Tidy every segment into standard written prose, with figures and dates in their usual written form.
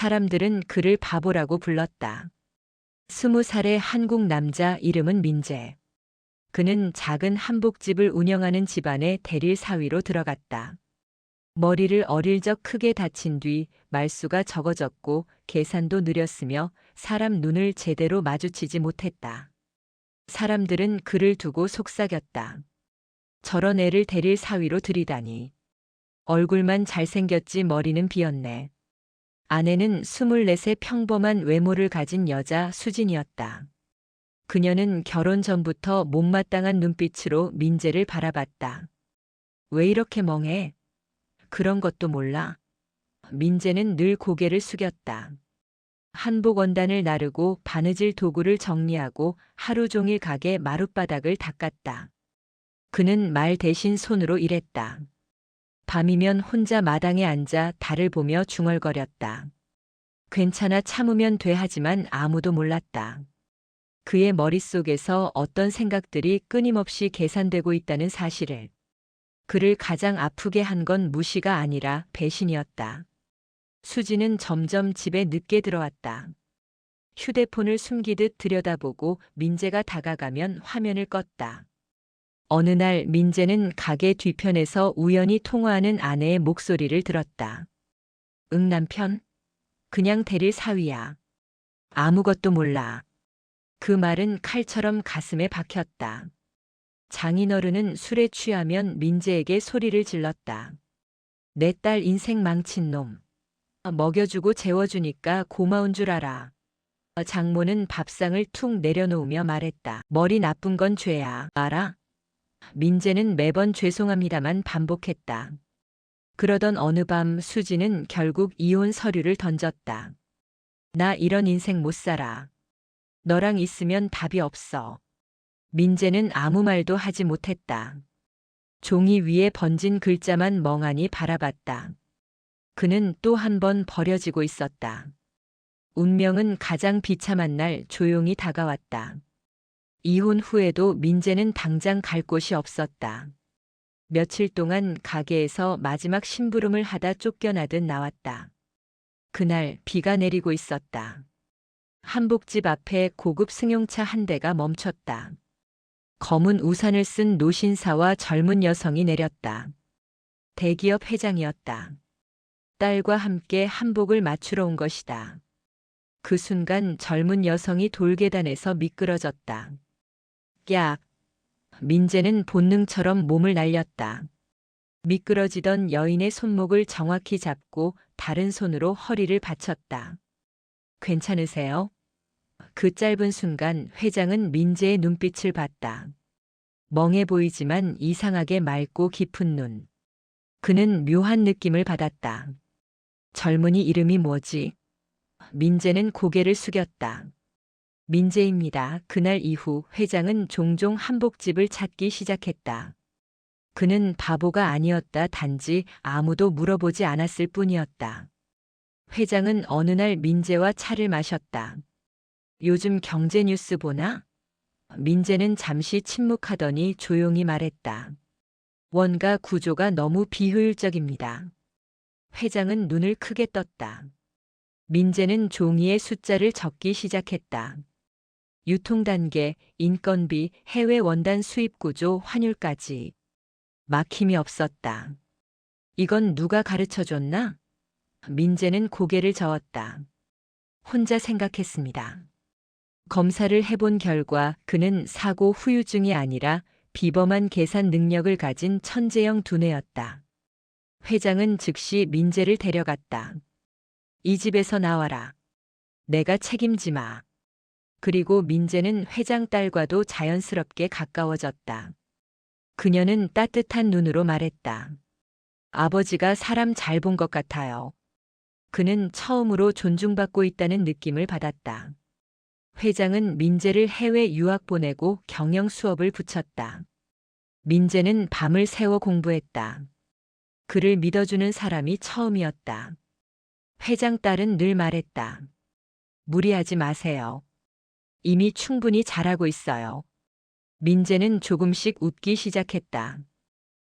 사람들은 그를 바보라고 불렀다. 20살의 한국 남자, 이름은 민재. 그는 작은 한복집을 운영하는 집안의 대릴 사위로 들어갔다. 머리를 어릴 적 크게 다친 뒤 말수가 적어졌고 계산도 느렸으며 사람 눈을 제대로 마주치지 못했다. 사람들은 그를 두고 속삭였다. 저런 애를 대릴 사위로 들이다니. 얼굴만 잘생겼지 머리는 비었네. 아내는 24의 평범한 외모를 가진 여자 수진이었다. 그녀는 결혼 전부터 못마땅한 눈빛으로 민재를 바라봤다. 왜 이렇게 멍해? 그런 것도 몰라. 민재는 늘 고개를 숙였다. 한복 원단을 나르고 바느질 도구를 정리하고 하루 종일 가게 마룻바닥을 닦았다. 그는 말 대신 손으로 일했다. 밤이면 혼자 마당에 앉아 달을 보며 중얼거렸다. 괜찮아 참으면 돼 하지만 아무도 몰랐다. 그의 머릿속에서 어떤 생각들이 끊임없이 계산되고 있다는 사실을. 그를 가장 아프게 한 건 무시가 아니라 배신이었다. 수지는 점점 집에 늦게 들어왔다. 휴대폰을 숨기듯 들여다보고 민재가 다가가면 화면을 껐다. 어느 날 민재는 가게 뒤편에서 우연히 통화하는 아내의 목소리를 들었다. 응 남편? 그냥 데릴 사위야. 아무것도 몰라. 그 말은 칼처럼 가슴에 박혔다. 장인어른은 술에 취하면 민재에게 소리를 질렀다. 내 딸 인생 망친 놈. 먹여주고 재워주니까 고마운 줄 알아. 장모는 밥상을 툭 내려놓으며 말했다. 머리 나쁜 건 죄야. 알아? 민재는 매번 죄송합니다만 반복했다. 그러던 어느 밤 수지는 결국 이혼 서류를 던졌다. 나 이런 인생 못 살아. 너랑 있으면 답이 없어. 민재는 아무 말도 하지 못했다. 종이 위에 번진 글자만 멍하니 바라봤다. 그는 또 한 번 버려지고 있었다. 운명은 가장 비참한 날 조용히 다가왔다. 이혼 후에도 민재는 당장 갈 곳이 없었다. 며칠 동안 가게에서 마지막 심부름을 하다 쫓겨나듯 나왔다. 그날 비가 내리고 있었다. 한복집 앞에 고급 승용차 한 대가 멈췄다. 검은 우산을 쓴 노신사와 젊은 여성이 내렸다. 대기업 회장이었다. 딸과 함께 한복을 맞추러 온 것이다. 그 순간 젊은 여성이 돌계단에서 미끄러졌다. 야! 민재는 본능처럼 몸을 날렸다. 미끄러지던 여인의 손목을 정확히 잡고 다른 손으로 허리를 받쳤다. 괜찮으세요? 그 짧은 순간 회장은 민재의 눈빛을 봤다. 멍해 보이지만 이상하게 맑고 깊은 눈. 그는 묘한 느낌을 받았다. 젊은이 이름이 뭐지? 민재는 고개를 숙였다. 민재입니다. 그날 이후 회장은 종종 한복집을 찾기 시작했다. 그는 바보가 아니었다. 단지 아무도 물어보지 않았을 뿐이었다. 회장은 어느 날 민재와 차를 마셨다. 요즘 경제 뉴스 보나? 민재는 잠시 침묵하더니 조용히 말했다. 원가 구조가 너무 비효율적입니다. 회장은 눈을 크게 떴다. 민재는 종이에 숫자를 적기 시작했다. 유통단계, 인건비, 해외 원단 수입 구조, 환율까지. 막힘이 없었다. 이건 누가 가르쳐줬나? 민재는 고개를 저었다. 혼자 생각했습니다. 검사를 해본 결과 그는 사고 후유증이 아니라 비범한 계산 능력을 가진 천재형 두뇌였다. 회장은 즉시 민재를 데려갔다. 이 집에서 나와라. 내가 책임지마. 그리고 민재는 회장 딸과도 자연스럽게 가까워졌다. 그녀는 따뜻한 눈으로 말했다. 아버지가 사람 잘 본 것 같아요. 그는 처음으로 존중받고 있다는 느낌을 받았다. 회장은 민재를 해외 유학 보내고 경영 수업을 붙였다. 민재는 밤을 새워 공부했다. 그를 믿어주는 사람이 처음이었다. 회장 딸은 늘 말했다. 무리하지 마세요. 이미 충분히 잘하고 있어요. 민재는 조금씩 웃기 시작했다.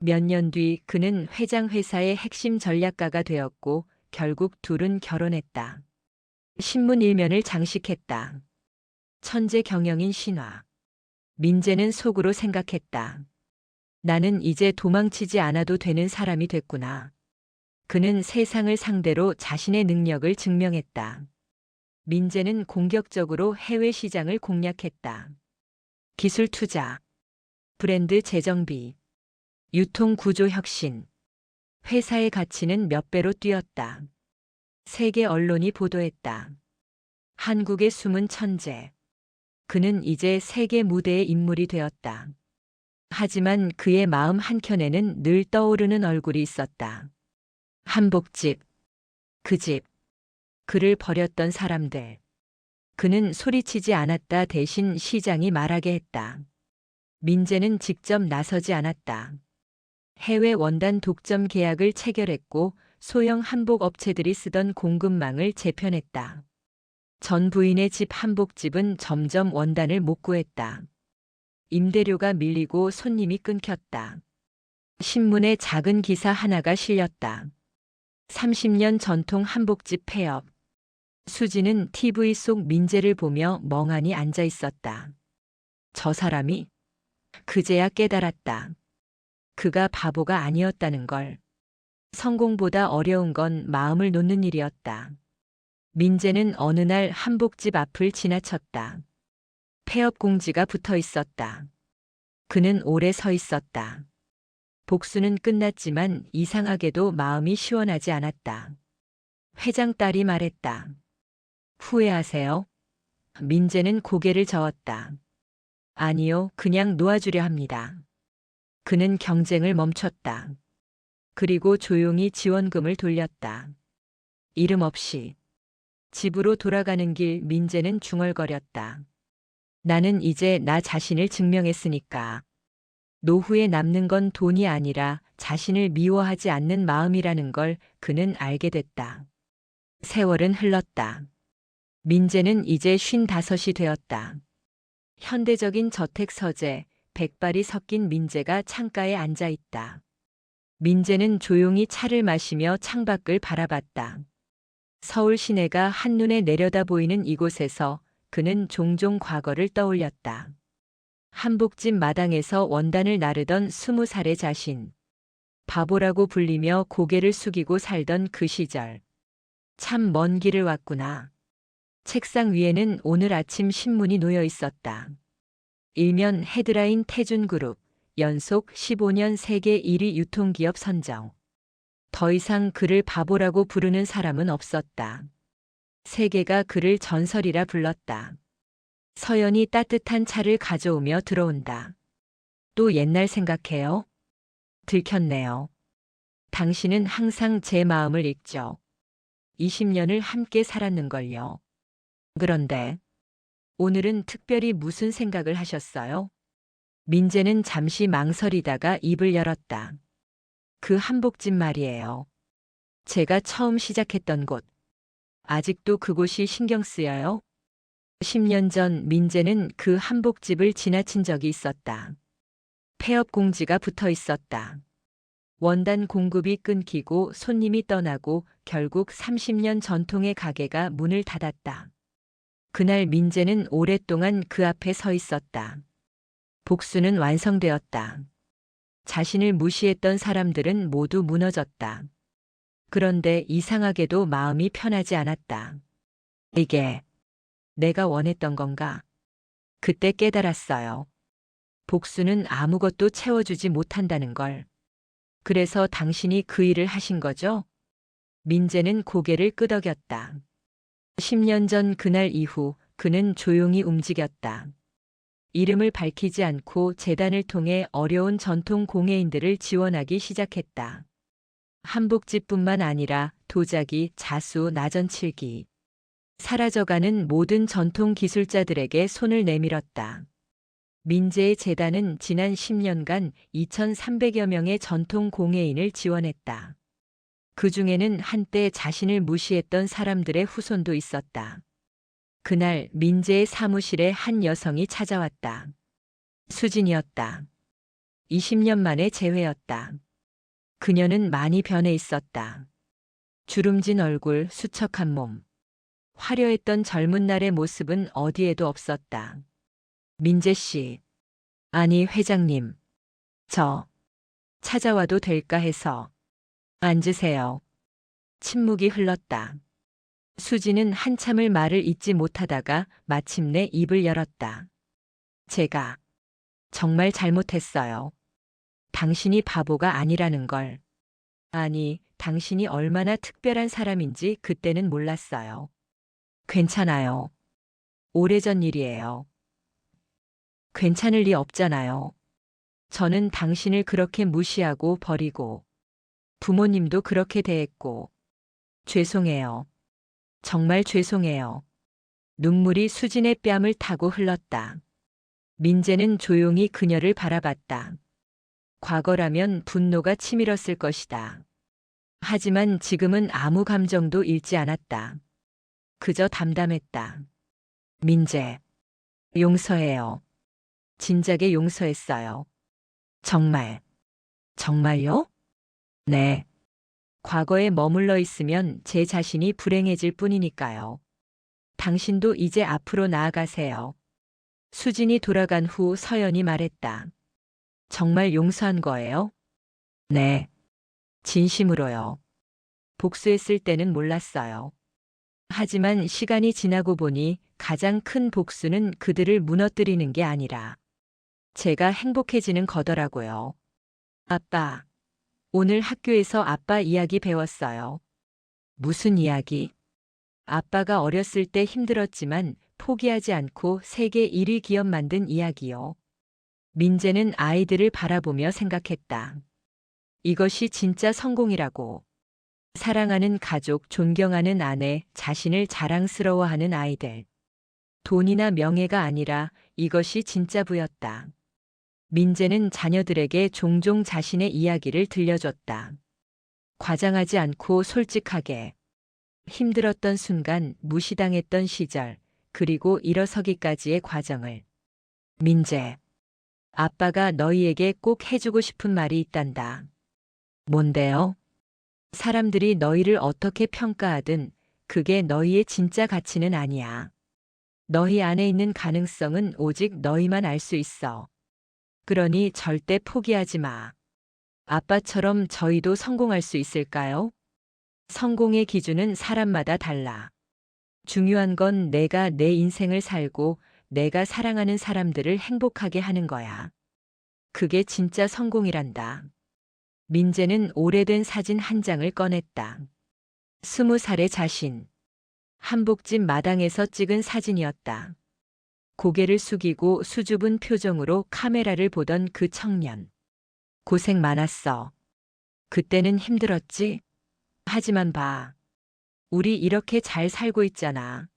몇 년 뒤 그는 회장 회사의 핵심 전략가가 되었고 결국 둘은 결혼했다. 신문 일면을 장식했다. 천재 경영인 신화. 민재는 속으로 생각했다. 나는 이제 도망치지 않아도 되는 사람이 됐구나. 그는 세상을 상대로 자신의 능력을 증명했다. 민재는 공격적으로 해외 시장을 공략했다. 기술 투자, 브랜드 재정비, 유통 구조 혁신. 회사의 가치는 몇 배로 뛰었다. 세계 언론이 보도했다. 한국의 숨은 천재. 그는 이제 세계 무대의 인물이 되었다. 하지만 그의 마음 한켠에는 늘 떠오르는 얼굴이 있었다. 한복집, 그 집, 그를 버렸던 사람들. 그는 소리치지 않았다. 대신 시장이 말하게 했다. 민재는 직접 나서지 않았다. 해외 원단 독점 계약을 체결했고 소형 한복 업체들이 쓰던 공급망을 재편했다. 전 부인의 집 한복집은 점점 원단을 못 구했다. 임대료가 밀리고 손님이 끊겼다. 신문에 작은 기사 하나가 실렸다. 30년 전통 한복집 폐업. 수지는 TV 속 민재를 보며 멍하니 앉아 있었다. 저 사람이 그제야 깨달았다. 그가 바보가 아니었다는 걸. 성공보다 어려운 건 마음을 놓는 일이었다. 민재는 어느 날 한복집 앞을 지나쳤다. 폐업 공지가 붙어 있었다. 그는 오래 서 있었다. 복수는 끝났지만 이상하게도 마음이 시원하지 않았다. 회장 딸이 말했다. 후회하세요? 민재는 고개를 저었다. 아니요, 그냥 놓아주려 합니다. 그는 경쟁을 멈췄다. 그리고 조용히 지원금을 돌렸다. 이름 없이. 집으로 돌아가는 길 민재는 중얼거렸다. 나는 이제 나 자신을 증명했으니까. 노후에 남는 건 돈이 아니라 자신을 미워하지 않는 마음이라는 걸 그는 알게 됐다. 세월은 흘렀다. 민재는 이제 55이 되었다. 현대적인 저택 서재, 백발이 섞인 민재가 창가에 앉아 있다. 민재는 조용히 차를 마시며 창밖을 바라봤다. 서울 시내가 한눈에 내려다 보이는 이곳에서 그는 종종 과거를 떠올렸다. 한복집 마당에서 원단을 나르던 20살의 자신. 바보라고 불리며 고개를 숙이고 살던 그 시절. 참 먼 길을 왔구나. 책상 위에는 오늘 아침 신문이 놓여 있었다. 일면 헤드라인 태준그룹, 연속 15년 세계 1위 유통기업 선정. 더 이상 그를 바보라고 부르는 사람은 없었다. 세계가 그를 전설이라 불렀다. 서연이 따뜻한 차를 가져오며 들어온다. 또 옛날 생각해요? 들켰네요. 당신은 항상 제 마음을 읽죠. 20년을 함께 살았는걸요. 그런데 오늘은 특별히 무슨 생각을 하셨어요? 민재는 잠시 망설이다가 입을 열었다. 그 한복집 말이에요. 제가 처음 시작했던 곳. 아직도 그곳이 신경 쓰여요? 10년 전 민재는 그 한복집을 지나친 적이 있었다. 폐업 공지가 붙어 있었다. 원단 공급이 끊기고 손님이 떠나고 결국 30년 전통의 가게가 문을 닫았다. 그날 민재는 오랫동안 그 앞에 서 있었다. 복수는 완성되었다. 자신을 무시했던 사람들은 모두 무너졌다. 그런데 이상하게도 마음이 편하지 않았다. 이게 내가 원했던 건가? 그때 깨달았어요. 복수는 아무것도 채워주지 못한다는 걸. 그래서 당신이 그 일을 하신 거죠? 민재는 고개를 끄덕였다. 10년 전 그날 이후 그는 조용히 움직였다. 이름을 밝히지 않고 재단을 통해 어려운 전통 공예인들을 지원하기 시작했다. 한복집뿐만 아니라 도자기, 자수, 나전칠기. 사라져가는 모든 전통 기술자들에게 손을 내밀었다. 민재의 재단은 지난 10년간 2,300여 명의 전통 공예인을 지원했다. 그 중에는 한때 자신을 무시했던 사람들의 후손도 있었다. 그날 민재의 사무실에 한 여성이 찾아왔다. 수진이었다. 20년 만에 재회였다. 그녀는 많이 변해 있었다. 주름진 얼굴, 수척한 몸. 화려했던 젊은 날의 모습은 어디에도 없었다. 민재 씨. 아니, 회장님. 저 찾아와도 될까 해서. 앉으세요. 침묵이 흘렀다. 수지는 한참을 말을 잇지 못하다가 마침내 입을 열었다. 제가 정말 잘못했어요. 당신이 바보가 아니라는 걸. 아니, 당신이 얼마나 특별한 사람인지 그때는 몰랐어요. 괜찮아요. 오래전 일이에요. 괜찮을 리 없잖아요. 저는 당신을 그렇게 무시하고 버리고 부모님도 그렇게 대했고 죄송해요. 정말 죄송해요. 눈물이 수진의 뺨을 타고 흘렀다. 민재는 조용히 그녀를 바라봤다. 과거라면 분노가 치밀었을 것이다. 하지만 지금은 아무 감정도 잃지 않았다. 그저 담담했다. 민재, 용서해요. 진작에 용서했어요. 정말, 정말요? 네. 과거에 머물러 있으면 제 자신이 불행해질 뿐이니까요. 당신도 이제 앞으로 나아가세요. 수진이 돌아간 후 서연이 말했다. 정말 용서한 거예요? 네. 진심으로요. 복수했을 때는 몰랐어요. 하지만 시간이 지나고 보니 가장 큰 복수는 그들을 무너뜨리는 게 아니라 제가 행복해지는 거더라고요. 아빠, 오늘 학교에서 아빠 이야기 배웠어요. 무슨 이야기? 아빠가 어렸을 때 힘들었지만 포기하지 않고 세계 1위 기업 만든 이야기요. 민재는 아이들을 바라보며 생각했다. 이것이 진짜 성공이라고. 사랑하는 가족, 존경하는 아내, 자신을 자랑스러워하는 아이들. 돈이나 명예가 아니라 이것이 진짜 부였다. 민재는 자녀들에게 종종 자신의 이야기를 들려줬다. 과장하지 않고 솔직하게. 힘들었던 순간, 무시당했던 시절, 그리고 일어서기까지의 과정을. 민재, 아빠가 너희에게 꼭 해주고 싶은 말이 있단다. 뭔데요? 사람들이 너희를 어떻게 평가하든 그게 너희의 진짜 가치는 아니야. 너희 안에 있는 가능성은 오직 너희만 알 수 있어. 그러니 절대 포기하지 마. 아빠처럼 저희도 성공할 수 있을까요? 성공의 기준은 사람마다 달라. 중요한 건 내가 내 인생을 살고 내가 사랑하는 사람들을 행복하게 하는 거야. 그게 진짜 성공이란다. 민재는 오래된 사진 한 장을 꺼냈다. 20살의 자신. 한복집 마당에서 찍은 사진이었다. 고개를 숙이고 수줍은 표정으로 카메라를 보던 그 청년. 고생 많았어. 그때는 힘들었지? 하지만 봐. 우리 이렇게 잘 살고 있잖아.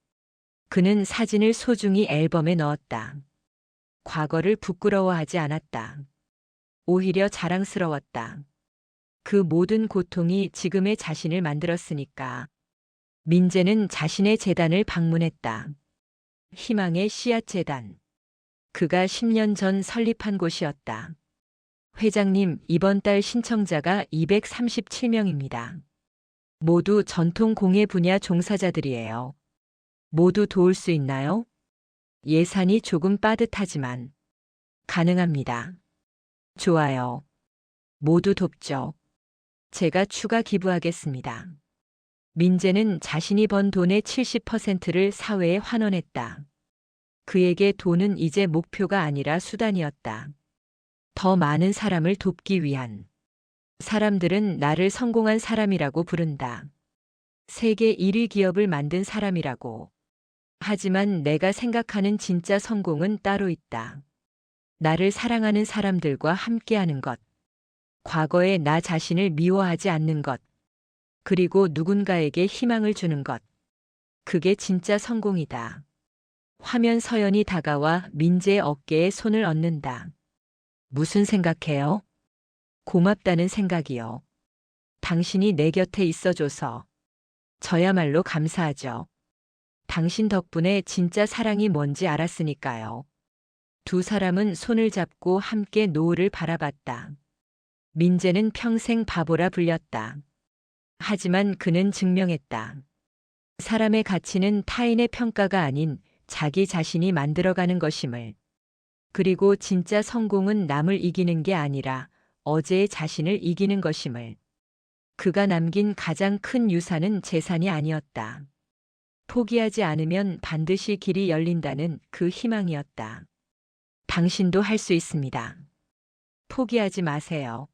그는 사진을 소중히 앨범에 넣었다. 과거를 부끄러워하지 않았다. 오히려 자랑스러웠다. 그 모든 고통이 지금의 자신을 만들었으니까. 민재는 자신의 재단을 방문했다. 희망의 씨앗재단. 그가 10년 전 설립한 곳이었다. 회장님, 이번 달 신청자가 237명입니다. 모두 전통 공예 분야 종사자들이에요. 모두 도울 수 있나요? 예산이 조금 빠듯하지만 가능합니다. 좋아요. 모두 돕죠. 제가 추가 기부하겠습니다. 민재는 자신이 번 돈의 70%를 사회에 환원했다. 그에게 돈은 이제 목표가 아니라 수단이었다. 더 많은 사람을 돕기 위한. 사람들은 나를 성공한 사람이라고 부른다. 세계 1위 기업을 만든 사람이라고. 하지만 내가 생각하는 진짜 성공은 따로 있다. 나를 사랑하는 사람들과 함께하는 것. 과거의 나 자신을 미워하지 않는 것. 그리고 누군가에게 희망을 주는 것. 그게 진짜 성공이다. 화면 서연이 다가와 민재의 어깨에 손을 얹는다. 무슨 생각해요? 고맙다는 생각이요. 당신이 내 곁에 있어줘서. 저야말로 감사하죠. 당신 덕분에 진짜 사랑이 뭔지 알았으니까요. 두 사람은 손을 잡고 함께 노을을 바라봤다. 민재는 평생 바보라 불렸다. 하지만 그는 증명했다. 사람의 가치는 타인의 평가가 아닌 자기 자신이 만들어가는 것임을. 그리고 진짜 성공은 남을 이기는 게 아니라 어제의 자신을 이기는 것임을. 그가 남긴 가장 큰 유산은 재산이 아니었다. 포기하지 않으면 반드시 길이 열린다는 그 희망이었다. 당신도 할 수 있습니다. 포기하지 마세요.